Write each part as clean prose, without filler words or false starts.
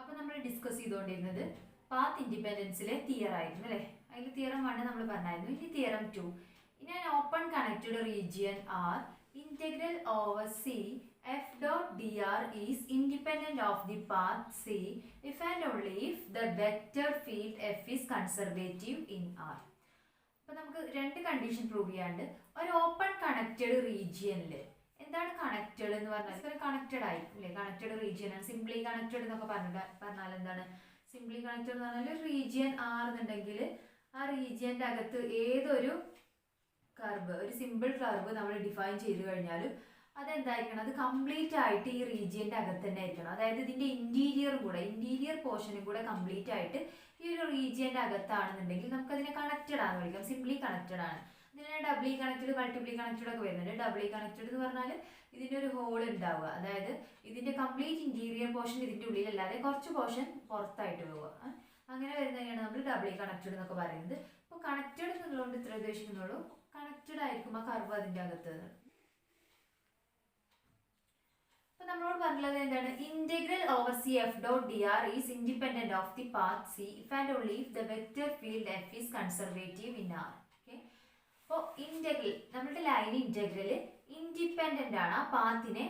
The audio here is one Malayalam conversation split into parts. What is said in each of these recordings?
അപ്പോൾ നമ്മൾ ഡിസ്കസ് ചെയ്തുകൊണ്ടിരുന്നത് പാത്ത് ഇൻഡിപെൻഡൻസിലെ തിയർ ആയിരുന്നു അല്ലേ. അതിൽ തിയറം 1 നമ്മൾ പറഞ്ഞായിരുന്നു. ഇനി theorem 2. In an open connected region R integral over C f dot dr is independent of the path C if and only if the vector field f is conservative in R. അപ്പോൾ നമുക്ക് രണ്ട് കണ്ടീഷൻ പ്രൂവ് ചെയ്യാണ്ട് ഒരു ഓപ്പൺ കണക്റ്റഡ് റീജിയനിൽ എന്താണ് കണക്റ്റഡ് എന്ന് പറഞ്ഞാൽ കണക്റ്റഡ് ആയിരിക്കും അല്ലേ. കണക്റ്റഡ് റീജിയൻ ആണ്. സിംപ്ലി കണക്റ്റഡ് എന്നൊക്കെ പറഞ്ഞാൽ എന്താണ് സിംപ്ലി കണക്റ്റഡ് എന്ന് പറഞ്ഞാൽ റീജിയൻ ആർ എന്നുണ്ടെങ്കിൽ ആ റീജിയൻ്റെ അകത്ത് ഏതൊരു കർവ് ഒരു സിമ്പിൾ കർവ് നമ്മൾ ഡിഫൈൻ ചെയ്ത് കഴിഞ്ഞാലും അതെന്തായിരിക്കണം, അത് കംപ്ലീറ്റ് ആയിട്ട് ഈ റീജിയൻ്റെ അകത്ത് തന്നെ ആയിരിക്കണം. അതായത് ഇതിൻ്റെ ഇൻറ്റീരിയർ പോർഷനും കൂടെ കംപ്ലീറ്റ് ആയിട്ട് ഈ ഒരു റീജിയൻ്റെ അകത്താണെന്നുണ്ടെങ്കിൽ നമുക്കതിനെ കണക്റ്റഡ് ആണെന്ന് വിളിക്കാം. സിംപ്ലി കണക്റ്റഡ് ആണ്. ഇതിനെ ഡബ്ലി കണക്റ്റഡ് മൾട്ടിപ്ലി കണക്റ്റഡ് ഒക്കെ വരുന്നുണ്ട്. ഡബ്ലി കണക്റ്റഡ് എന്ന് പറഞ്ഞാൽ ഇതിൻ്റെ ഒരു ഹോൾ ഉണ്ടാവുക, അതായത് ഇതിൻ്റെ കംപ്ലീറ്റ് ഇൻറ്റീരിയർ പോർഷൻ ഇതിൻ്റെ ഉള്ളിലല്ലാതെ കുറച്ച് പോർഷൻ പുറത്തായിട്ട് പോവുക. അങ്ങനെ വരുന്നതിനാണ് നമ്മൾ ഡബ്ലി കണക്റ്റഡ് എന്നൊക്കെ പറയുന്നത്. അപ്പോൾ കണക്റ്റഡ് എന്നുള്ളതുകൊണ്ട് ഇത്ര ഉദ്ദേശിക്കുന്നുള്ളൂ, കണക്റ്റഡ് ആയിരിക്കും ആ കർവ് അതിൻ്റെ അകത്ത്. അപ്പൊ നമ്മളോട് പറഞ്ഞത് എന്താണ്, integral over C F dot D R is independent of the path C if and only if the vector field F is conservative in R. Okay, അപ്പോൾ ഇന്റഗ്രൽ നമ്മുടെ ലൈൻ ഇന്റഗ്രൽ ഇൻഡിപെൻഡന്റ് ആണ്, ആ പാത്തിനെ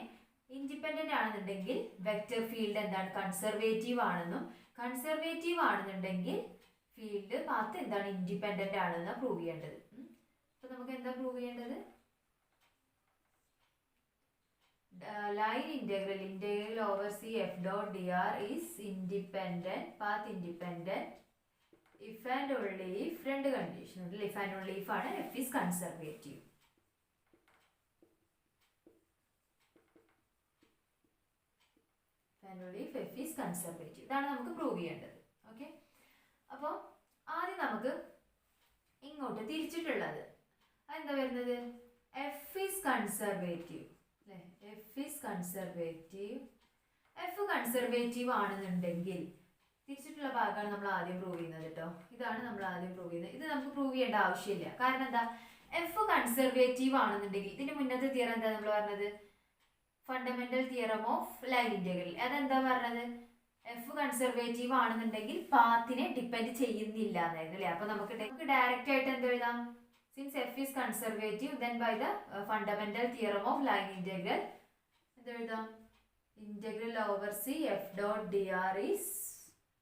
ഇൻഡിപെൻഡന്റ് ആണെന്നുണ്ടെങ്കിൽ വെക്റ്റർ ഫീൽഡ് എന്താണ് കൺസർവേറ്റീവ് ആണെന്നും, കൺസർവേറ്റീവ് ആണെന്നുണ്ടെങ്കിൽ ഫീൽഡ് പാത്ത് എന്താണ് ഇൻഡിപെൻഡന്റ് ആണെന്ന് പ്രൂവ് ചെയ്യേണ്ടത്. അപ്പൊ നമുക്ക് എന്താ പ്രൂവ് ചെയ്യേണ്ടത്, line integral over C f dot dr is independent, path independent if and only if രണ്ട് കണ്ടീഷൻ ഉണ്ട്. if and only if ആണ് f is conservative. if and only if f is conservative ഇതാണ് നമുക്ക് പ്രൂവ് ചെയ്യേണ്ടത്. ഓക്കെ, അപ്പോൾ ആദ്യം നമുക്ക് ഇങ്ങോട്ട് തിരിച്ചിട്ടുള്ളത് അതെന്താ വരുന്നത്, f is conservative. F is conservative. F conservative ആണെന്നുണ്ടെങ്കിൽ തിരിച്ചിട്ടുള്ള ഭാഗമാണ് നമ്മൾ ആദ്യം പ്രൂവ് ചെയ്യുന്നത് കേട്ടോ. ഇതാണ് നമ്മൾ ആദ്യം പ്രൂവ് ചെയ്യുന്നത്. ഇത് നമുക്ക് പ്രൂവ് ചെയ്യേണ്ട ആവശ്യമില്ല. കാരണം എന്താ, എഫ് കൺസർവേറ്റീവ് ആണെന്നുണ്ടെങ്കിൽ ഇതിന്റെ മുന്നത്തെ തിയറം എന്താ നമ്മൾ പറഞ്ഞത്, fundamental theorem of line integral. അതെന്താ പറഞ്ഞത്, എഫ് കൺസർവേറ്റീവ് ആണെന്നുണ്ടെങ്കിൽ പാത്തിനെ ഡിപ്പെൻഡ് ചെയ്യുന്നില്ല എന്നായിരുന്നു അല്ലേ. അപ്പൊ നമുക്ക് ഡയറക്റ്റ് ആയിട്ട് എന്ത് എഴുതാം, since f is conservative, then by the fundamental theorem of line integral, integral over c f dot dr is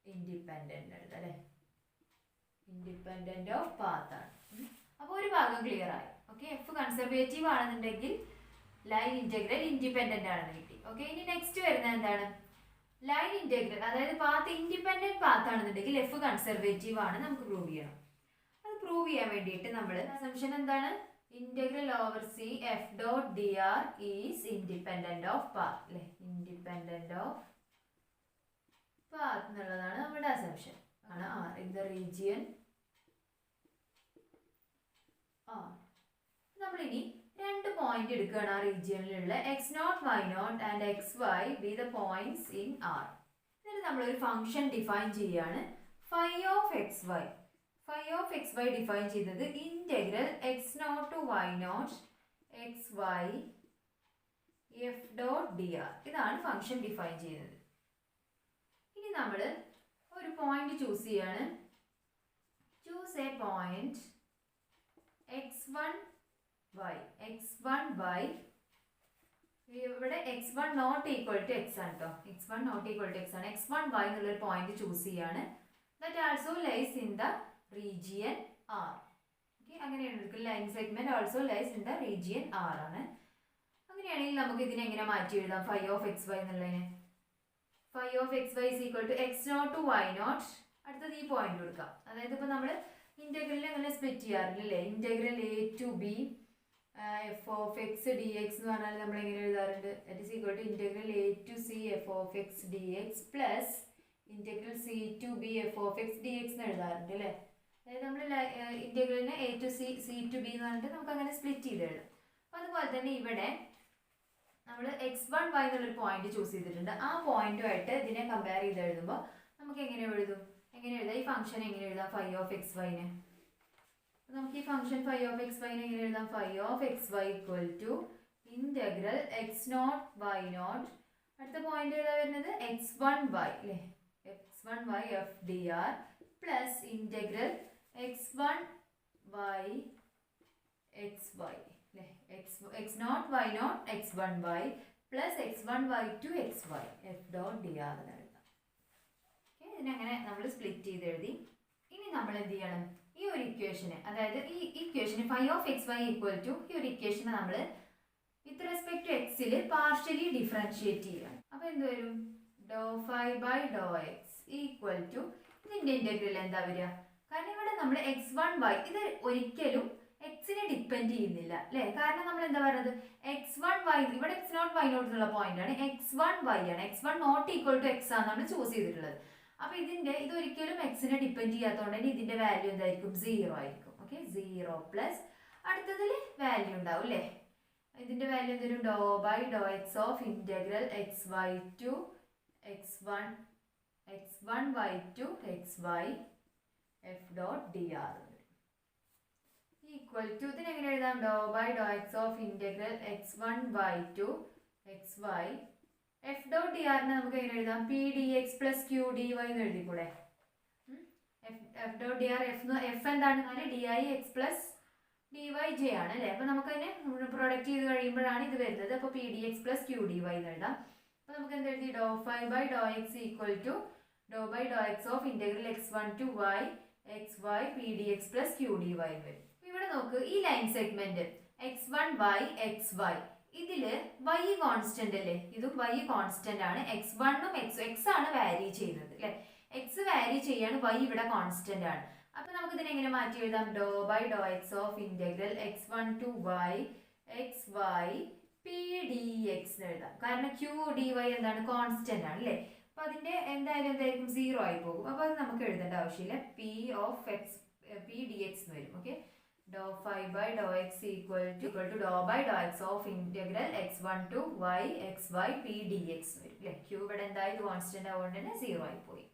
independent, independent of path ആണ്. അപ്പോൾ ഒരു ഭാഗം ക്ലിയർ ആയി. ഓക്കെ, എഫ് കൺസർവേറ്റീവ് ആണെന്നുണ്ടെങ്കിൽ ലൈൻ ഇന്റഗ്രൽ ഇൻഡിപെൻഡന്റ് ആണെന്ന് കിട്ടി. ഓക്കെ, ഇനി നെക്സ്റ്റ് വരുന്നത് എന്താണ്, ലൈൻ ഇന്റഗ്രൽ അതായത് പാത്ത് ഇൻഡിപെൻഡന്റ് പാത്ത് ആണെന്നുണ്ടെങ്കിൽ എഫ് കൺസർവേറ്റീവ് ആണ് നമുക്ക് പ്രൂവ് ചെയ്യണം. പ്രൂവ് ചെയ്യാൻ വേണ്ടിയിട്ട് നമ്മൾ അസംഷൻ എന്താണ്, integral over C F dot D R is independent of path അല്ലെ. ഇൻഡിപെൻഡന്റ് ഓഫ് പാത്ത് എന്നുള്ളതാണ് നമ്മുടെ അസംഷൻ. ആണ് R in the region R. നമ്മളിനി രണ്ട് പോയിന്റ് എടുക്കുകയാണ് ആ റീജിയനിലുള്ള X not Y not and X Y be the points in R. എന്നിട്ട് നമ്മളൊരു ഫംഗ്ഷൻ ഡിഫൈൻ ചെയ്യാണ്, phi of X Y. Phi of X Y define ചെയ്തത് integral X not to Y not X Y F dot D R. ഇതാണ് ഫംഗ്ഷൻ ഡിഫൈൻ ചെയ്യുന്നത്. ഇനി നമ്മൾ ഒരു പോയിന്റ് ചൂസ് ചെയ്യാണ്. Choose a point x1 y. x1 y ഇവിടെ x1 not equal to x ആണ് കേട്ടോ. x1 not equal to x ആണ്. x1 y എന്നുള്ളൊരു പോയിന്റ് ചൂസ് ചെയ്യാണ്. That also lies in the region R. Okay, അങ്ങനെയാണ് എടുക്കുക. Line segment also lies in the region R ആണ്. അങ്ങനെയാണെങ്കിൽ നമുക്ക് ഇതിനെ എങ്ങനെ മാറ്റി എഴുതാം, ഫൈ ഓഫ് എക്സ് വൈ എന്നുള്ളതിനെ. Phi of X Y is equal to X not to Y not. അടുത്തത് ഈ പോയിന്റ് കൊടുക്കാം. അതായത് ഇപ്പോൾ നമ്മൾ ഇന്റഗ്രലിനെ അങ്ങനെ സ്പ്ലിറ്റ് ചെയ്യാറില്ലേ, integral A to B F of X D X എന്ന് പറഞ്ഞാൽ നമ്മൾ എങ്ങനെ എഴുതാറുണ്ട്, that is equal to integral A to C F of X D X plus integral C to B F of X D X എന്ന് എഴുതാറുണ്ട് അല്ലേ. അതായത് നമ്മൾ ഇന്റഗ്രലിനെ A to C C to B എന്ന് പറഞ്ഞിട്ട് നമുക്ക് അങ്ങനെ സ്പ്ലിറ്റ് ചെയ്ത് എഴുതാം. അപ്പം അതുപോലെ തന്നെ ഇവിടെ നമ്മൾ x1 y എന്നുള്ളൊരു പോയിന്റ് ചൂസ് ചെയ്തിട്ടുണ്ട്. ആ പോയിന്റുമായിട്ട് ഇതിനെ കമ്പയർ ചെയ്ത് എഴുതുമ്പോൾ നമുക്ക് എങ്ങനെ എഴുതാം, ഈ ഫംഗ്ഷൻ എങ്ങനെ എഴുതാം, ഫൈ ഓഫ് എക്സ് വൈനെ. നമുക്ക് ഈ ഫംഗ്ഷൻ ഫൈ ഓഫ് എക്സ് വൈനെ എങ്ങനെ എഴുതാം, phi of X Y equal to integral X not Y naught. അടുത്ത പോയിന്റ് ഏതാ വരുന്നത്, x1 y അല്ലേ, x1y f dr plus integral x1y xy അല്ലേ x0 y0 x1y plus x1y2 xy f dot D R എന്ന് എഴുതാം. ഇതിനങ്ങനെ നമ്മൾ സ്പ്ലിറ്റ് ചെയ്ത് എഴുതി. ഇനി നമ്മൾ എന്ത് ചെയ്യണം, ഈ ഒരു ഇക്വേഷന്, അതായത് ഈ ഇക്വേഷന് phi of X Y equal to ഈ ഒരു ഇക്വേഷനെ നമ്മൾ വിത്ത് റെസ്പെക്ട് ടു എക്സിൽ പാർഷ്യലി ഡിഫറൻഷിയേറ്റ് ചെയ്യണം. അപ്പോൾ എന്ത് വരും, do phi by Dr X equal to ഇതിൻ്റെ ഇൻ്റഗ്രൽ എന്താ വരിക, കാരണം ഇവിടെ നമ്മൾ x1y ഇത് ഒരിക്കലും എക്സിനെ ഡിപ്പെൻഡ് ചെയ്യുന്നില്ല അല്ലേ, കാരണം നമ്മൾ എന്താ പറയുന്നത് x1y ഇവിടെ x0 y0 എന്നുള്ള പോയിന്റ് ആണ്, x1y ആണ്, x1 not equal to x ആണ് നമ്മൾ ചൂസ് ചെയ്തിട്ടുള്ളത്. അപ്പോൾ ഇത് ഒരിക്കലും എക്സിനെ ഡിപ്പെൻഡ് ചെയ്യാത്തതുകൊണ്ട് തന്നെ ഇതിന്റെ വാല്യൂ എന്തായിരിക്കും, 0 ആയിരിക്കും. ഓക്കെ, 0 പ്ലസ് അടുത്തതിൽ വാല്യൂ ഉണ്ടാവും അല്ലേ, ഇതിന്റെ വാല്യൂ എന്തെങ്കിലും do by Dr X of integral xy to x1y to xy f dot D R equal to ഇതിനെങ്ങനെ എഴുതാം, do by Dr X of integral x1y to xy F dot D ആറിനെ നമുക്ക് എങ്ങനെ എഴുതാം, P D X plus Q D Y എന്ന് എഴുതിക്കൂടെ. F dot D R F എന്താണ്, D I X plus D Y J ആണ് അല്ലേ. അപ്പോൾ നമുക്കതിനെ പ്രൊഡക്റ്റ് ചെയ്ത് കഴിയുമ്പോഴാണ് ഇത് വരുന്നത്. അപ്പോൾ P D X plus Q D Y എന്ന് എഴുതാം. അപ്പോൾ നമുക്ക് എന്ത് എഴുതി, do phi by Dr X equal to Dr by Dr X of integral x1 to y xy P D X plus Q D Y എന്ന് വരും. ഇവിടെ നോക്ക്, ഈ ലൈൻ സെഗ്മെന്റ് x1y xy ഇതില് y കോൺസ്റ്റന്റ് അല്ലേ, ഇതും y കോൺസ്റ്റന്റ് ആണ്, x1ഉം x ആണ് വാരി ചെയ്യുന്നത് അല്ലേ, x വാരി ചെയ്യാണ്, y ഇവിടെ കോൺസ്റ്റന്റ് ആണ്. അപ്പൊ നമുക്ക് ഇതിനെ എങ്ങനെ മാറ്റി എഴുതാം, do by Dr X of integral x1 to y xy P D X എന്ന് എഴുതാം, കാരണം ക്യൂ ഡി വൈ എന്താണ്, കോൺസ്റ്റന്റ് ആണ് അല്ലേ. അപ്പൊ അതിന്റെ എന്തായാലും എന്തായിരിക്കും, 0 ആയി പോകും. അപ്പൊ അത് നമുക്ക് എഴുതേണ്ട ആവശ്യമില്ല, P of x P D X എന്ന് വരും. Okay, doh phi by Dr X equal to Dr by Dr X of integral x1 to y xy P D x വരും അല്ലേ. ക്യൂ ഇവിടെ എന്തായാലും കോൺസ്റ്റന്റ് ആവുകൊണ്ട് തന്നെ 0 ആയി പോയി.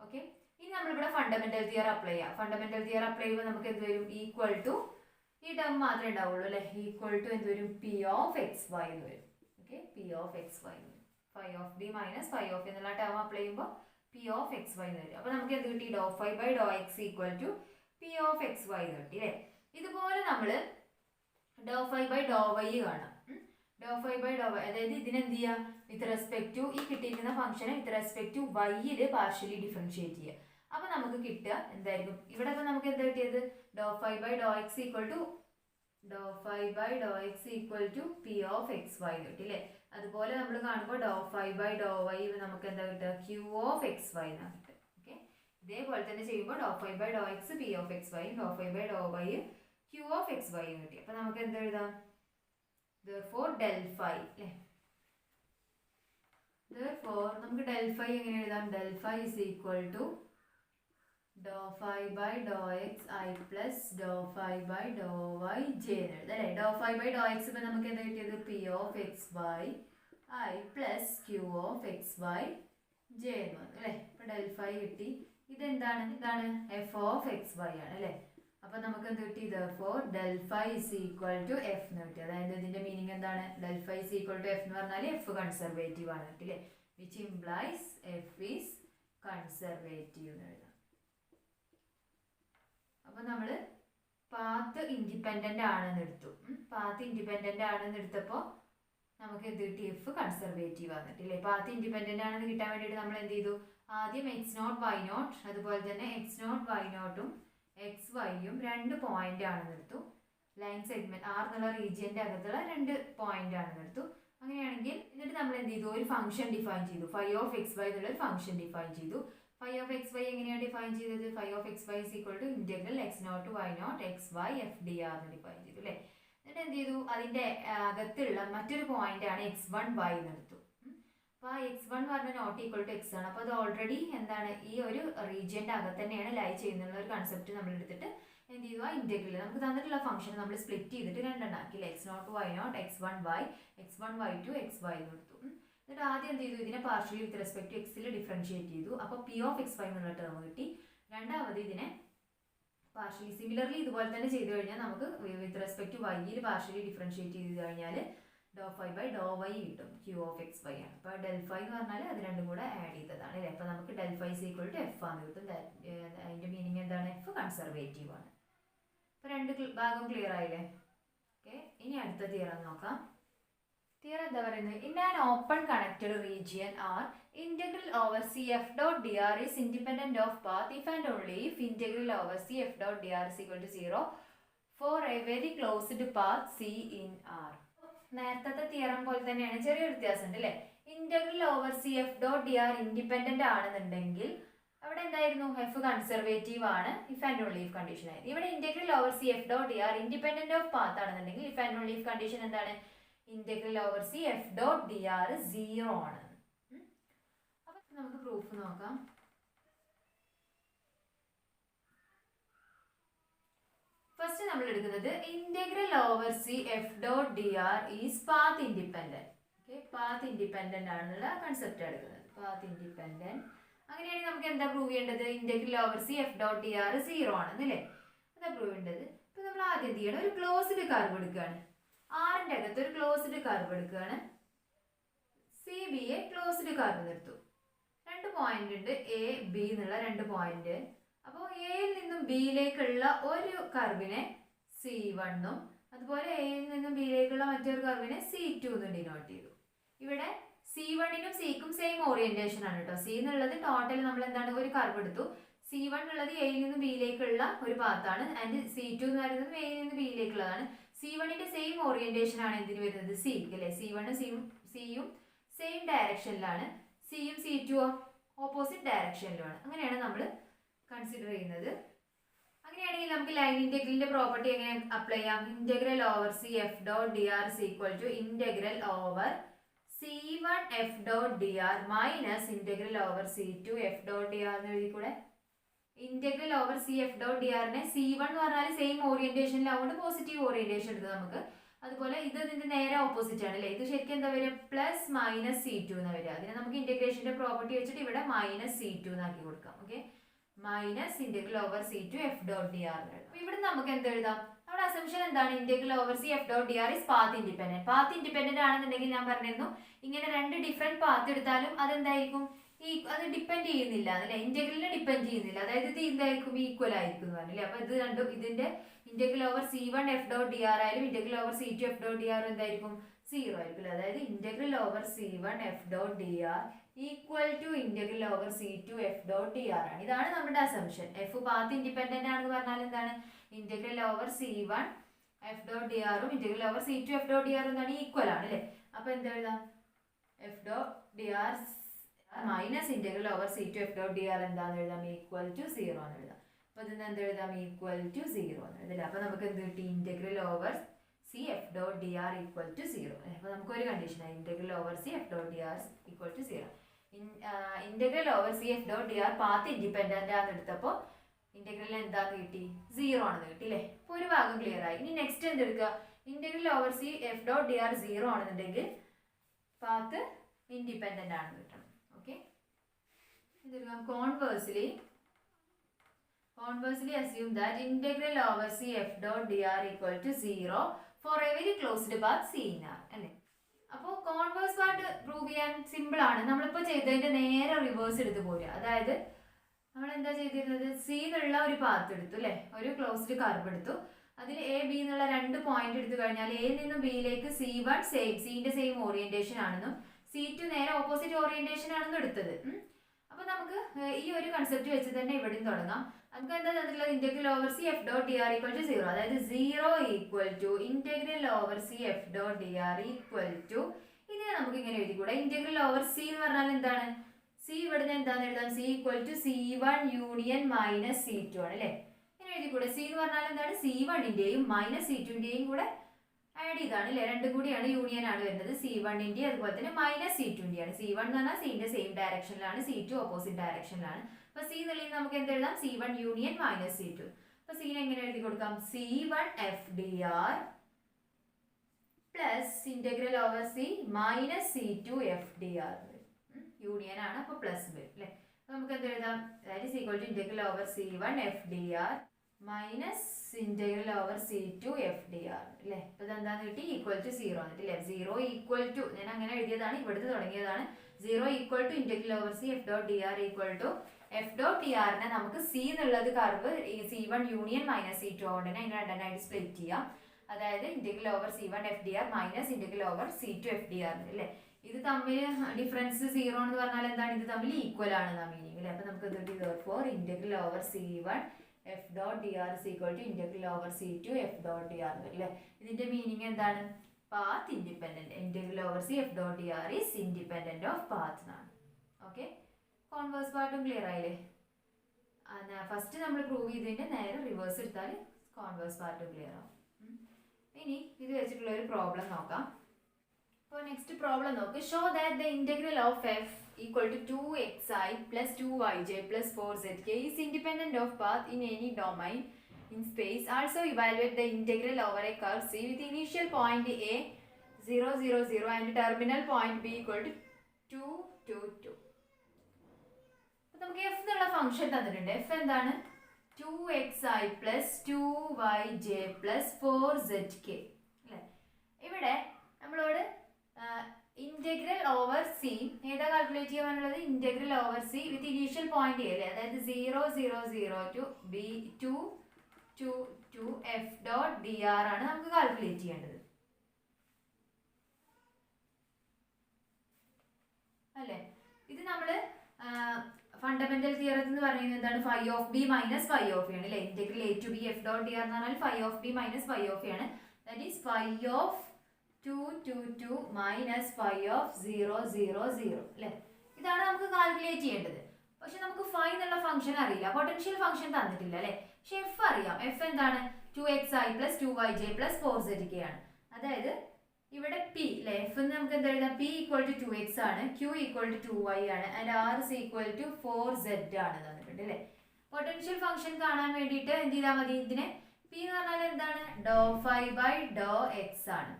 ഓക്കെ, ഇനി നമ്മളിവിടെ ഫണ്ടമെന്റൽ തിയർ അപ്ലൈ ചെയ്യാം. ഫണ്ടമെന്റൽ തിയർ അപ്ലൈ ചെയ്യുമ്പോൾ നമുക്ക് എന്ത് വരും, ഈക്വൽ ടു ഈ ടേം മാത്രമേ ഉണ്ടാവുള്ളൂ അല്ലേ, ഈക്വൽ ടു എന്ത് വരും, പി ഓഫ് എക്സ് വൈ എന്ന് വരും. Okay, P of X Y എന്ന് വരും, phi of B minus phi of എന്നുള്ള ടേം അപ്ലൈ ചെയ്യുമ്പോൾ പി ഓഫ് എക്സ് വൈ എന്ന് വരും. അപ്പോൾ നമുക്ക് എന്ത് കിട്ടി, do phi by Dr X equal to P of X Y എന്ന് കിട്ടി അല്ലേ. ഇതുപോലെ നമ്മൾ do phi by Dr Y കാണാം. Do phi by Dr Y, അതായത് ഇതിനെന്ത് ചെയ്യുക, വിത്ത് റെസ്പെക്ട് ടു ഈ കിട്ടിയിരിക്കുന്ന ഫംഗ്ഷനെ വിത്ത് റെസ്പെക്ട് ടു വൈയിൽ പാർഷ്യലി ഡിഫറൻഷിയേറ്റ് ചെയ്യുക. അപ്പോൾ നമുക്ക് കിട്ടുക എന്തായിരിക്കും, ഇവിടെ ഇപ്പോൾ നമുക്ക് എന്താ കിട്ടിയത്, do phi by Dr X equal to P of X Y കിട്ടി അല്ലേ. അതുപോലെ നമ്മൾ കാണുമ്പോൾ do phi by Dr Y നമുക്ക് എന്താ കിട്ടുക, ക്യൂ ഓഫ് എക്സ് വൈ എന്നാണ് കിട്ടുക. ഓക്കെ, ഇതേപോലെ തന്നെ ചെയ്യുമ്പോൾ do phi by Dr X P of X Y, do phi by Dr Y Q of X Y കിട്ടി. അപ്പോൾ നമുക്ക് എന്ത് എഴുതാം, therefore del phi അല്ലേ. therefore നമുക്ക് del phi എങ്ങനെ എഴുതാം, del phi is equal to doh phi by Dr x i plus doh phi by Dr y j എന്ന് എഴുതാം അല്ലേ. ഡോ ഫൈ ബൈ ഡോ എക്സ് ഇപ്പം നമുക്ക് എന്താ കിട്ടിയത്, P of X y i plus Q of X y j എന്ന് പറഞ്ഞു അല്ലേ. ഇപ്പം del phi കിട്ടി. ഇതാണ് എഫ് ഓഫ് എക്സ് വൈ ആണ് അല്ലേ. അപ്പം നമുക്ക് എന്ത് കിട്ടി, therefore del phi is equal to f എന്ന് കിട്ടി. അതായത് ഇതിന്റെ മീനിങ് എന്താണ്, del phi is equal to f എന്ന് പറഞ്ഞാൽ എഫ് കൺസർവേറ്റീവ് ആണ് കിട്ടി അല്ലേ, which implies f is conservative എന്ന് എഴുതാം. അപ്പോൾ നമ്മൾ പാത്ത് ഇൻഡിപെൻഡന്റ് ആണെന്ന് എടുത്തു. പാത്ത് ഇൻഡിപെൻഡന്റ് ആണെന്ന് എടുത്തപ്പോൾ നമുക്ക് എന്ത് കിട്ടി, എഫ് കൺസർവേറ്റീവ് ആണെന്നിട്ട് അല്ലേ. പാത്ത് ഇൻഡിപെൻഡന്റ് ആണെന്ന് കിട്ടാൻ വേണ്ടിയിട്ട് നമ്മൾ എന്ത് ചെയ്തു, ആദ്യം x0 y0 അതുപോലെ തന്നെ x0 y0ഉം എക്സ് വൈയും 2 പോയിന്റ് ആണെന്ന് എടുത്തു. ലൈൻ സെഗ്മെന്റ് ആർ എന്നുള്ള റീജിയന്റെ അകത്തുള്ള 2 പോയിന്റ് ആണെന്ന് എടുത്തു. അങ്ങനെയാണെങ്കിൽ എന്നിട്ട് നമ്മൾ എന്ത് ചെയ്തു, ഒരു ഫംഗ്ഷൻ ഡിഫൈൻ ചെയ്തു, ഫൈ ഓഫ് എക്സ് വൈ എന്നുള്ള ഒരു ഫംഗ്ഷൻ ഡിഫൈൻ ചെയ്തു. ഫൈ ഓഫ് എക്സ് വൈ എങ്ങനെയാണ് ഡിഫൈൻ ചെയ്തത്, phi of X Y is equal to integral x0 to y0 x Y F d R എന്ന് ഡിഫൈൻ ചെയ്തു അല്ലേ. എന്നിട്ട് എന്ത് ചെയ്തു, അതിന്റെ അകത്തുള്ള മറ്റൊരു പോയിന്റ് ആണ് x1y എന്ന് എടുത്തു. അപ്പോൾ ആ x1 പറഞ്ഞാൽ നോട്ട് ഈക്വൽ ടു എക്സ് ആണ്. അപ്പോൾ അത് ഓൾറെഡി എന്താണ്, ഈ ഒരു റീജിയന്റെ അകത്ത് തന്നെയാണ് ലൈ ചെയ്യുന്നുള്ള ഒരു കൺസെപ്റ്റ് നമ്മൾ എടുത്തിട്ട് എന്ത് ചെയ്തു, ആ ഇന്റഗ്രൽ നമുക്ക് തന്നിട്ടുള്ള ഫംഗ്ഷൻ നമ്മൾ സ്പ്ലിറ്റ് ചെയ്തിട്ട് രണ്ടെണ്ണാക്കില്ല, x0 to y0 x1y x1y2 xy എന്ന് എടുത്തു. എന്നിട്ട് ആദ്യം എന്ത് ചെയ്തു, ഇതിനെ പാർഷ്യലി വിത്ത് റെസ്പെക്ട് ടു എക്സിൽ ഡിഫറൻഷിയേറ്റ് ചെയ്തു. അപ്പോൾ പി ഓഫ് എക്സ് വൈ എന്നുള്ള ടേം കിട്ടി. രണ്ടാമത് ഇതിനെ പാർഷ്യലി സിമിലർലി ഇതുപോലെ തന്നെ ചെയ്തു കഴിഞ്ഞാൽ നമുക്ക് വിത്ത് റെസ്പെക്ട് ടു വൈയിൽ പാർഷ്യലി ഡിഫറൻഷിയേറ്റ് ചെയ്ത് കഴിഞ്ഞാൽ do phi by Dr Y കിട്ടും. ക്യൂ ഓഫ് എക്സ് വൈ ആണ്. അപ്പോൾ ഡെൽ ഫൈ എന്ന് പറഞ്ഞാൽ അത് രണ്ടും കൂടെ ആഡ് ചെയ്തതാണ് അല്ലേ. അപ്പോൾ നമുക്ക് del phi is equal to F ആണ് കിട്ടും. അതിൻ്റെ മീനിങ് എന്താണ്? എഫ് കൺസർവേറ്റീവ് ആണ്. അപ്പോൾ രണ്ട് ഭാഗം ക്ലിയർ ആയില്ലേ? ഓക്കെ, ഇനി അടുത്ത തിയറം നോക്കാം. തിയറം എന്താ പറയുന്നത്? In an open connected region R integral over CF dot dr is independent of path if and only if integral over CF dot dr is equal to 0 for a very closed path C in R. നേരത്തെ തിയറം പോലെ തന്നെയാണ്, ചെറിയൊരു വ്യത്യാസമുണ്ട് അല്ലേ. Integral over C F dot D R independent ആണെന്നുണ്ടെങ്കിൽ അവിടെ എന്തായിരുന്നു? എഫ് കൺസർവേറ്റീവ് ആണ് if and only if condition ആയിരുന്നു. ഇവിടെ integral over C F dot D R independent of path ആണെന്നുണ്ടെങ്കിൽ if and only if condition എന്താണ്? Integral over C F dot D R 0 ആണ്. അപ്പൊ നമുക്ക് പ്രൂഫ് നോക്കാം. ഫസ്റ്റ് നമ്മൾ എടുക്കുന്നത് integral over C F dot D R is path independent. Okay, path independent ആണെന്നുള്ള കൺസെപ്റ്റ് എടുക്കുന്നത്. പാത്ത് ഇൻഡിപെൻഡന്റ് അങ്ങനെയാണെങ്കിൽ നമുക്ക് എന്താ പ്രൂവ് ചെയ്യേണ്ടത്? Integral over C F dot D R 0 ആണെന്നല്ലേ അതാ പ്രൂവ് ചെയ്യേണ്ടത്. ഇപ്പൊ നമ്മൾ ആദ്യം എന്ത് ചെയ്യണം? ഒരു ക്ലോസ്ഡ് കർവ് എടുക്കുകയാണ്. ആറിന്റെ അകത്ത് ഒരു ക്ലോസ്ഡ് കർവ് എടുക്കുകയാണ്. C B A closed curve നിർത്തും. രണ്ട് പോയിന്റ് ഉണ്ട്, എ ബി എന്നുള്ള രണ്ട് പോയിന്റ്. അപ്പോൾ എയിൽ നിന്നും ബിയിലേക്കുള്ള ഒരു കർവിനെ C1 അതുപോലെ എയിൽ നിന്നും ബിയിലേക്കുള്ള മറ്റൊരു കർവിനെ C2 എന്ന് ഡിനോട്ട് ചെയ്തു. ഇവിടെ C1നും സിക്കും സെയിം ഓറിയന്റേഷൻ ആണ് കേട്ടോ. സി എന്നുള്ളത് ടോട്ടൽ നമ്മൾ എന്താണ് ഒരു കർവ് എടുത്തു. C1 ഉള്ളത് എയിൽ നിന്നും ബിയിലേക്കുള്ള ഒരു പാത്താണ് ആൻഡ് C2 എന്ന് പറയുന്നത് എയിൽ നിന്ന് ബിയിലേക്കുള്ളതാണ്. C1ന്റെ സെയിം ഓറിയന്റേഷൻ ആണ് എന്തിന് വരുന്നത്? സി അല്ലേ. C1 സിയും സെയിം ഡയറക്ഷനിലാണ്, സിയും C2 ഓപ്പോസിറ്റ് ഡയറക്ഷനിലുമാണ്. അങ്ങനെയാണ് നമ്മൾ കൺസിഡർ ചെയ്യുന്നത്. അങ്ങനെയാണെങ്കിൽ നമുക്ക് ലൈൻ ഇന്റഗ്രലിന്റെ പ്രോപ്പർട്ടി എങ്ങനെ അപ്ലൈ ചെയ്യാം? Integral over C F dot D r is equal to integral over C1 F dot D R minus integral over C2 F dot D R എന്ന് എഴുതി കൂടെ. Integral over C F dot D ആറിനെ C1 എന്ന് പറഞ്ഞാൽ സെയിം ഓറിയന്റേഷനിലാവുകൊണ്ട് പോസിറ്റീവ് ഓറിയന്റേഷൻ എടുത്ത് നമുക്ക്. അതുപോലെ ഇത് ഇതിന്റെ നേരെ ഓപ്പോസിറ്റ് ആണ് അല്ലേ. ഇത് ശരിക്കും എന്താ വരിക? പ്ലസ് മൈനസ് C2 എന്നാ വരിക. അതിനെ നമുക്ക് ഇന്റഗ്രേഷന്റെ പ്രോപ്പർട്ടി വെച്ചിട്ട് ഇവിടെ മൈനസ് C2 എന്നാക്കി കൊടുക്കാം. Okay, minus integral over C2 F dot D r. അപ്പൊ ഇവിടെ നമുക്ക് എന്ത് എഴുതാം? നമ്മുടെ അസംഷൻ എന്താണ്? Integral over C F dot D r is path independent. Path independent ആണെന്നുണ്ടെങ്കിൽ ഞാൻ പറഞ്ഞിരുന്നു ഇങ്ങനെ രണ്ട് ഡിഫറെന്റ് പാത്ത് എടുത്താലും അതെന്തായിരിക്കും? അത് ഡിപ്പെൻഡ് ചെയ്യുന്നില്ല അല്ലെ, ഇന്റഗ്രലിനെ ഡിപ്പെൻഡ് ചെയ്യുന്നില്ല. അതായത് ഇത് എന്തായിരിക്കും? ഈക്വൽ ആയിരിക്കും പറഞ്ഞില്ലേ. അപ്പൊ ഇത് രണ്ടും ഇതിന്റെ integral over C1 F dot D R ആയാലും integral over C2 F dot D R എന്തായിരിക്കും? 0 ആയിരിക്കും. അതായത് integral over C1 F dot D R equal to integral over C2 F dot D R ആണ്. ഇതാണ് നമ്മുടെ അസംഷൻ. എഫ് പാത്ത് ഇൻഡിപെൻഡന്റ് ആണെന്ന് പറഞ്ഞാൽ എന്താണ്? Integral over C1 F dot D ആറും integral over C2 F dot D ആറും എന്താണ്? ഈക്വൽ ആണ് അല്ലേ. അപ്പൊ എന്താ എഴുതാം? F dot D R minus integral over C2 F dot D R എന്താന്ന് എഴുതാം? ഈക്വൽ ടു 0 എന്ന് എഴുതാം. അപ്പൊ ഇതിന് എന്താ എഴുതാം? ഈക്വൽ ടു 0 എന്ന് എഴുതില്ല. അപ്പൊ നമുക്ക് എന്ത് കിട്ടി? Integral over C F dot D R equal to 0. അപ്പൊ നമുക്ക് ഒരു കണ്ടീഷനാണ് integral over C F dot D R equal to 0. Integral over C F dot D r path independent ആണെന്ന് എടുത്തപ്പോൾ ഇന്റഗ്രൽ എന്താന്ന് കിട്ടി? 0 ആണെന്ന് കിട്ടി അല്ലേ. അപ്പോൾ ഒരു ഭാഗം ക്ലിയർ ആയി. ഇനി നെക്സ്റ്റ് എന്തെടുക്കുക? Integral over C F dot D R 0 ആണെന്നുണ്ടെങ്കിൽ പാത്ത് ഇൻഡിപെൻഡന്റ് ആണെന്ന് കിട്ടണം. ഓക്കെ, എന്തെടുക്കാം? Conversely assume that integral over c f dot dr equal to 0 for a very closed path C in R അല്ലേ. അപ്പോൾ കോൺവേഴ്സ് പാർട്ട് പ്രൂവ് ചെയ്യാൻ സിമ്പിൾ ആണ്. നമ്മളിപ്പോൾ ചെയ്തതിന്റെ നേരെ റിവേഴ്സ് എടുത്ത് പോരുക. അതായത് നമ്മൾ എന്താ ചെയ്തിരുന്നത്? സി എന്നുള്ള ഒരു പാത്ത് എടുത്തു അല്ലേ, ഒരു ക്ലോസ്ഡ് കർവ് എടുത്തു. അതിൽ എ ബി എന്നുള്ള രണ്ട് പോയിന്റ് എടുത്തു കഴിഞ്ഞാൽ എയിൽ നിന്നും ബിയിലേക്ക് C1 സിന്റെ സെയിം ഓറിയന്റേഷൻ ആണെന്നും C2 നേരെ ഓപ്പോസിറ്റ് ഓറിയന്റേഷൻ ആണെന്നും എടുത്തത്. അപ്പൊ നമുക്ക് ഈ ഒരു കൺസെപ്റ്റ് വെച്ച് തന്നെ ഇവിടെയും തുടങ്ങാം. നമുക്ക് എന്താ തന്നിട്ടുള്ളത്? Integral over C F dot D R equal to 0. അതായത് 0 equal to integral over C F dot D R equal to, ഇതിനെ നമുക്ക് ഇങ്ങനെ എഴുതിക്കൂടെ? ഇന്റഗ്രൽ ഓവർ സി എന്ന് പറഞ്ഞാൽ എന്താണ്? സി ഇവിടുന്ന് എന്താന്ന് എഴുതാം? C equal to C1 union minus C2 ആണ് അല്ലേ. ഇങ്ങനെ എഴുതിക്കൂടെ? സി എന്ന് പറഞ്ഞാൽ എന്താണ്? C1ന്റെയും മൈനസ് C2ന്റെയും കൂടെ ആഡ് ചെയ്താണ് അല്ലേ. രണ്ടും കൂടിയാണ് യൂണിയൻ ആണ് വരുന്നത്. C1ന്റെ അതുപോലെ തന്നെ മൈനസ് C2ന്റെയാണ്. C1 എന്ന് പറഞ്ഞാൽ സിന്റെ സെയിം ഡയറക്ഷനിലാണ്, C2 ഓപ്പോസിറ്റ് ഡയറക്ഷനിലാണ്. അപ്പൊ സി എന്നുള്ളത് നമുക്ക് എന്ത് എഴുതാം? C1 union minus C2. അപ്പൊ സീനെ എങ്ങനെ എഴുതി കൊടുക്കാം? C1 F d r plus integral over C minus C2 F d r. Union ആണ്, അപ്പൊ പ്ലസ് വരും അല്ലെ. അപ്പൊ നമുക്ക് എന്ത് എഴുതാം? That is equal to integral over C1 F d R minus integral over C two F d r അല്ലേ. അപ്പോൾ ഇതെന്താന്ന് കിട്ടി, ഈക്വൽ ടു 0 വന്നിട്ടില്ലേ. 0 ഈക്വൽ ടു, ഞാൻ അങ്ങനെ എഴുതിയതാണ്, ഇവിടുന്ന് തുടങ്ങിയതാണ്. 0 equal to integral over C F dot D R equal to F dot D ആറിനെ നമുക്ക് സി എന്നുള്ളത് curve C1 union minus C2 ആവുകൊണ്ട് അതിനെ രണ്ടെണ്ണമായിട്ട് സ്പ്ലിറ്റ് ചെയ്യാം. അതായത് integral over C1 F d R minus integral over C2 F d r അല്ലേ. ഇത് തമ്മിൽ ഡിഫറൻസ് 0 എന്ന് പറഞ്ഞാൽ എന്താണ്, ഇത് തമ്മിൽ ഈക്വൽ ആണ് മീനിങ് അല്ലേ. അപ്പോൾ നമുക്ക് കിട്ടി therefore integral over C1 F dot D r is equal to integral over C2 F dot D r അല്ലേ. ഇതിന്റെ മീനിങ് എന്താണ്, path independent. Integral over C F dot D R is independent of path എന്നാണ്. ഓക്കെ, കോൺവേഴ്സ് പാർട്ടും ക്ലിയർ ആയില്ലേ. ഫസ്റ്റ് നമ്മൾ പ്രൂവ് ചെയ്തതിന്റെ നേരെ റിവേഴ്സ് എടുത്താൽ കോൺവേഴ്സ് പാർട്ടും ക്ലിയർ ആവും. ഇനി ഇത് വെച്ചിട്ടുള്ള ഒരു പ്രോബ്ലം നോക്കാം. അപ്പോൾ നെക്സ്റ്റ് പ്രോബ്ലം നോക്ക്. Show that the integral of F equal to 2xi plus 2yj plus 4zk is independent of path in any domain in space. Also evaluate the integral over a curve C with initial point a 0 0 0 and terminal point b equal to 2 2 2. അപ്പോൾ നമുക്ക് f എന്നുള്ള ഫംഗ്ഷൻ തന്നിട്ടുണ്ട്. f എന്താണ്, 2xi plus 2yj plus 4zk അല്ലേ. ഇവിടെ നമ്മളോട് ഇന്റഗ്രൽ ഓവർ സി ഏതാ കാൽക്കുലേറ്റ് ചെയ്യാനുള്ളത്, integral over C with initial point അല്ലേ, അതായത് 0 0 0 to B 2 2 2 F dot D R ആണ് നമുക്ക് കാൽക്കുലേറ്റ് ചെയ്യേണ്ടത് അല്ലേ. ഇത് നമ്മൾ ഫണ്ടമെന്റൽ തിയറത്തിൽ എന്ന് പറയുന്നത് എന്താണ്, phi of B minus phi of ആണ് അല്ലേ. Integral A to B F dot D R എന്ന് പറഞ്ഞാൽ phi of B minus phi of ആണ്. That is phi of 2 2 2 minus phi of 0 0 0 അല്ലേ. ഇതാണ് നമുക്ക് കാൽക്കുലേറ്റ് ചെയ്യേണ്ടത്. പക്ഷെ നമുക്ക് ഫൈ എന്നുള്ള ഫംഗ്ഷൻ അറിയില്ല, പൊട്ടൻഷ്യൽ ഫംഗ്ഷൻ തന്നിട്ടില്ല അല്ലേ. പക്ഷെ എഫ് അറിയാം. എഫ് എന്താണ്, 2xi plus 2yj plus 4zk ആണ്. അതായത് ഇവിടെ പി അല്ലേ, എഫ് നമുക്ക് എന്താ എഴുതാം, പി ഈക്വൽ ടു 2x ആണ്, ക്യൂ ഈക്വൽ ടു 2y ആണ് and R is equal to 4z ആണ് തന്നിട്ടുണ്ട് അല്ലേ. പൊട്ടൻഷ്യൽ ഫംഗ്ഷൻ കാണാൻ വേണ്ടിയിട്ട് എന്ത് ചെയ്താൽ മതി, ഇതിനെ പി എന്ന് പറഞ്ഞാൽ എന്താണ്, doh phi by Dr x ആണ്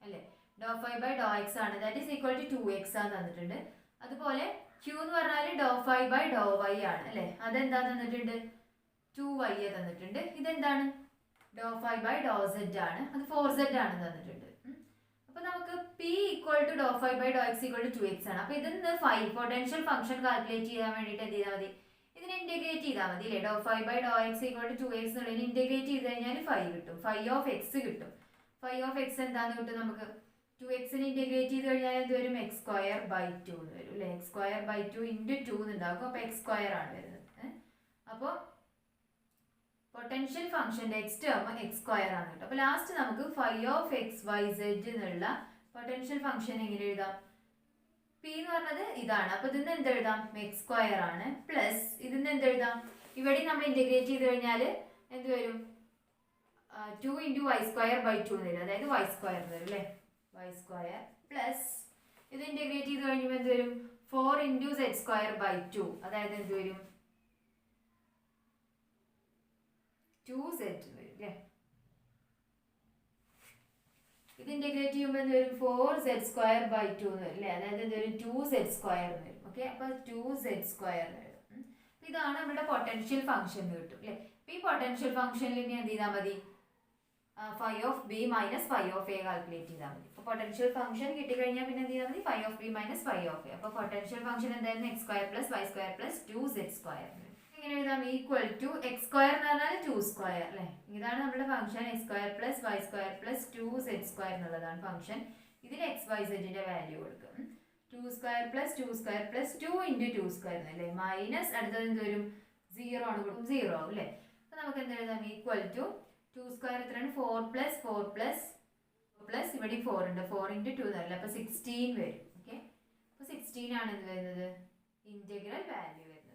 അല്ലേ. ഡോ ഫൈ ബൈ ഡോ എക്സ് ആണ്, that is equal to 2x ആണ് തന്നിട്ടുണ്ട്. അതുപോലെ ക്യൂ എന്ന് പറഞ്ഞാൽ doh phi by Dr y ആണ് അല്ലേ. അതെന്താ തന്നിട്ടുണ്ട്, 2y തന്നിട്ടുണ്ട്. ഇതെന്താണ്, doh phi by doh z ആണ്, അത് 4z ആണ് തന്നിട്ടുണ്ട്. അപ്പൊ നമുക്ക് p equal to doh phi by Dr X equal to 2x ആണ്. അപ്പൊ ഇതിന്ന് ഫൈ പൊട്ടൻഷ്യൽ ഫംഗ്ഷൻ കാൽക്കുലേറ്റ് ചെയ്യാൻ വേണ്ടിയിട്ട് എന്ത് ചെയ്താൽ മതി, ഇതിനെ ഇന്റഗ്രേറ്റ് ചെയ്താൽ മതി അല്ലേ. ഡോ phi by Dr X equal to 2x എന്നുള്ളതിന് ഇന്റഗ്രേറ്റ് ചെയ്ത് കഴിഞ്ഞാൽ ഫൈ കിട്ടും, ഫൈ ഓഫ് എക്സ് കിട്ടും. ഫൈ ഓഫ് എക്സ് എന്താന്ന് കിട്ടും നമുക്ക്, 2xനെ ഇന്റഗ്രേറ്റ് ചെയ്ത് കഴിഞ്ഞാൽ എന്ത് വരും, എക്സ് സ്ക്വയർ ബൈ 2 എന്ന് വരും അല്ലേ. എക്സ് സ്ക്വയർ ബൈ 2 ഇൻറ്റു 2 എന്നുണ്ടാകും. അപ്പോൾ എക്സ് സ്ക്വയർ ആണ് വരുന്നത്. അപ്പോൾ പൊട്ടൻഷ്യൽ ഫംഗ്ഷന്റെ എക്സ് ടേം എക്സ് സ്ക്വയർ ആണ് കേട്ടോ. അപ്പോൾ ലാസ്റ്റ് നമുക്ക് phi of X y z എന്നുള്ള പൊട്ടൻഷ്യൽ ഫംഗ്ഷൻ എങ്ങനെ എഴുതാം, പി എന്ന് പറഞ്ഞത് ഇതാണ്. അപ്പോൾ ഇതിന്ന് എന്ത് എഴുതാം, എക്സ് സ്ക്വയർ ആണ് പ്ലസ് ഇതിന്ന് എന്ത് എഴുതാം, ഇവിടെ നമ്മൾ ഇന്റഗ്രേറ്റ് ചെയ്ത് കഴിഞ്ഞാൽ എന്ത് വരും, 2 ഇൻറ്റു വൈ സ്ക്വയർ ബൈ 2 എന്ന് വരും, അതായത് വൈ സ്ക്വയർ വരും അല്ലേ. വൈ സ്ക്വയർ പ്ലസ് ഇത് ഇന്റഗ്രേറ്റ് ചെയ്ത് കഴിയുമ്പോൾ എന്ത് വരും, 4 ഇൻറ്റു സെഡ് സ്ക്വയർ ബൈ 2, അതായത് എന്ത് വരും, 2z വരും അല്ലേ. ഇത് ഇന്റഗ്രേറ്റ് ചെയ്യുമ്പോൾ എന്ത് വരും, 4z സ്ക്വയർ ബൈ 2 എന്ന് വരും അല്ലേ, അതായത് എന്ത് വരും, 2z സ്ക്വയർ എന്ന് വരും. ഓക്കെ, അപ്പോൾ 2z സ്ക്വയർ എന്ന് വരും. ഇതാണ് നമ്മുടെ പൊട്ടൻഷ്യൽ ഫംഗ്ഷൻ കിട്ടും അല്ലേ. അപ്പോൾ ഈ പൊട്ടൻഷ്യൽ ഫംഗ്ഷനിൽ ഇനി എന്ത് ചെയ്താൽ മതി, phi of B minus phi of A calculate ചെയ്താൽ മതി. അപ്പോൾ പൊട്ടൻഷ്യൽ ഫംഗ്ഷൻ കിട്ടിക്കഴിഞ്ഞാൽ പിന്നെ എന്ത് ചെയ്താൽ മതി, phi of B minus phi of A. അപ്പോൾ പൊട്ടൻഷ്യൽ ഫംഗ്ഷൻ എന്തായിരുന്നു, x square plus y square plus 2z square. ഇങ്ങനെ എഴുതാം, ഈക്വൽ ടു എക്സ് സ്ക്വയർ എന്ന് പറഞ്ഞാൽ 2 സ്ക്വയർ അല്ലേ. ഇതാണ് നമ്മുടെ function, x square plus y square plus 2z square എന്നുള്ളതാണ് ഫംഗ്ഷൻ. ഇതിൽ എക്സ് വൈ സെഡിന്റെ വാല്യൂ കൊടുക്കും. 2 square plus 2 square plus 2 into 2 square അല്ലേ, മൈനസ് അടുത്തത് എന്ത് വരും, 0 ആണ് കൊടുക്കും, 0 ആവും അല്ലേ. അപ്പോൾ നമുക്ക് എന്ത് എഴുതാം, ഈക്വൽ ടു 2 സ്ക്വയർ എത്രയാണ്, 4 പ്ലസ് 4 പ്ലസ് പ്ലസ് ഇവിടെ 4 ഉണ്ട്, 4 ഇൻറ്റു 2 എന്നല്ല, അപ്പോൾ 16 വരും. ഓക്കെ, അപ്പോൾ 16 ആണ് എന്ത് വരുന്നത്, ഇന്റഗ്രൽ വാല്യൂ വരുന്നത്.